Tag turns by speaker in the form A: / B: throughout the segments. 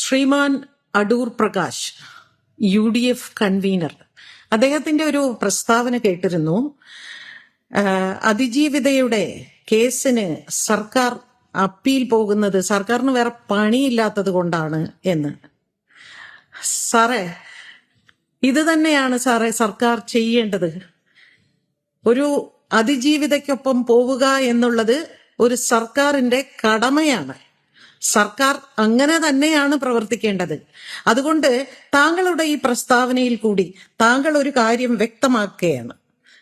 A: ശ്രീമാൻ Adoor Prakash UDF convener അദ്ദേഹത്തിന്റെ ഒരു പ്രസ്താവന കേട്ടിരുന്നു. അതിജീവിതയുടെ കേസിന് സർക്കാർ അപ്പീൽ പോകുന്നത് സർക്കാരിന് വേറെ പണിയില്ലാത്തത് കൊണ്ടാണ് എന്ന്. സാറേ, ഇത് തന്നെയാണ് സാറേ സർക്കാർ ചെയ്യേണ്ടത്. ഒരു അതിജീവിതയ്ക്കൊപ്പം പോവുക എന്നുള്ളത് ഒരു സർക്കാരിന്റെ കടമയാണ്. സർക്കാർ അങ്ങനെ തന്നെയാണ് പ്രവർത്തിക്കേണ്ടത്. അതുകൊണ്ട് താങ്കളുടെ ഈ പ്രസ്താവനയിൽ കൂടി താങ്കൾ ഒരു കാര്യം വ്യക്തമാക്കുകയാണ്.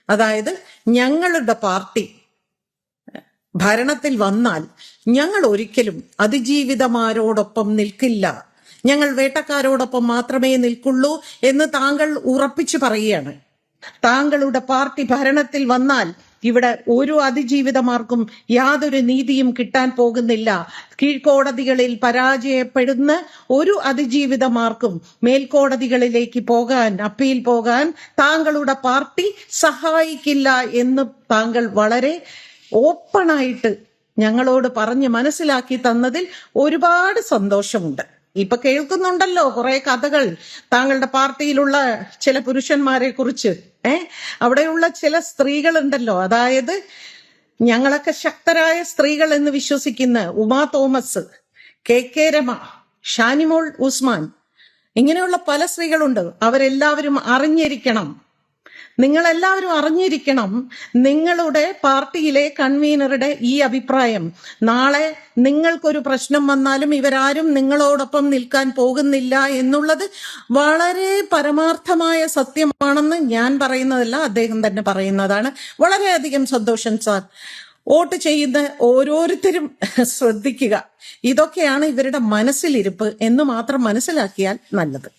A: അതായത്, ഞങ്ങളുടെ പാർട്ടി ഭരണത്തിൽ വന്നാൽ ഞങ്ങൾ ഒരിക്കലും അതിജീവിതമാരോടൊപ്പം നിൽക്കില്ല, ഞങ്ങൾ വേട്ടക്കാരോടൊപ്പം മാത്രമേ നിൽക്കുള്ളൂ എന്ന് താങ്കൾ ഉറപ്പിച്ചു പറയുകയാണ്. താങ്കളുടെ പാർട്ടി ഭരണത്തിൽ വന്നാൽ ഇവിടെ ഒരു അതിജീവിതമാർക്കും യാതൊരു നീതിയും കിട്ടാൻ പോകുന്നില്ല. കീഴ്ക്കോടതികളിൽ പരാജയപ്പെടുന്ന ഒരു അതിജീവിതമാർക്കും മേൽക്കോടതികളിലേക്ക് പോകാൻ, അപ്പീൽ പോകാൻ താങ്കളുടെ പാർട്ടി സഹായിക്കില്ല എന്ന് താങ്കൾ വളരെ ഓപ്പണായിട്ട് ഞങ്ങളോട് പറഞ്ഞ് മനസ്സിലാക്കി തന്നതിൽ ഒരുപാട് സന്തോഷമുണ്ട്. ഇപ്പൊ കേൾക്കുന്നുണ്ടല്ലോ കുറെ കഥകൾ താങ്കളുടെ പാർട്ടിയിലുള്ള ചില പുരുഷന്മാരെ കുറിച്ച്. അവിടെയുള്ള ചില സ്ത്രീകളുണ്ടല്ലോ, അതായത് ഞങ്ങളൊക്കെ ശക്തരായ സ്ത്രീകൾ എന്ന് വിശ്വസിക്കുന്ന ഉമാ തോമസ്, KK രമ, ഷാനിമോൾ ഉസ്മാൻ, ഇങ്ങനെയുള്ള പല സ്ത്രീകളുണ്ട്. അവരെല്ലാവരും അറിഞ്ഞിരിക്കണം, നിങ്ങളെല്ലാവരും അറിഞ്ഞിരിക്കണം നിങ്ങളുടെ പാർട്ടിയിലെ കൺവീനറുടെ ഈ അഭിപ്രായം. നാളെ നിങ്ങൾക്കൊരു പ്രശ്നം വന്നാലും ഇവരാരും നിങ്ങളോടൊപ്പം നിൽക്കാൻ പോകുന്നില്ല എന്നുള്ളത് വളരെ പരമാർത്ഥമായ സത്യമാണെന്ന് ഞാൻ പറയുന്നതല്ല, അദ്ദേഹം തന്നെ പറയുന്നതാണ്. വളരെയധികം സന്തോഷം സാർ. വോട്ട് ചെയ്യുന്ന ഓരോരുത്തരും ശ്രദ്ധിക്കുക, ഇതൊക്കെയാണ് ഇവരുടെ മനസ്സിലിരിപ്പ് എന്ന് മാത്രം മനസ്സിലാക്കിയാൽ നല്ലത്.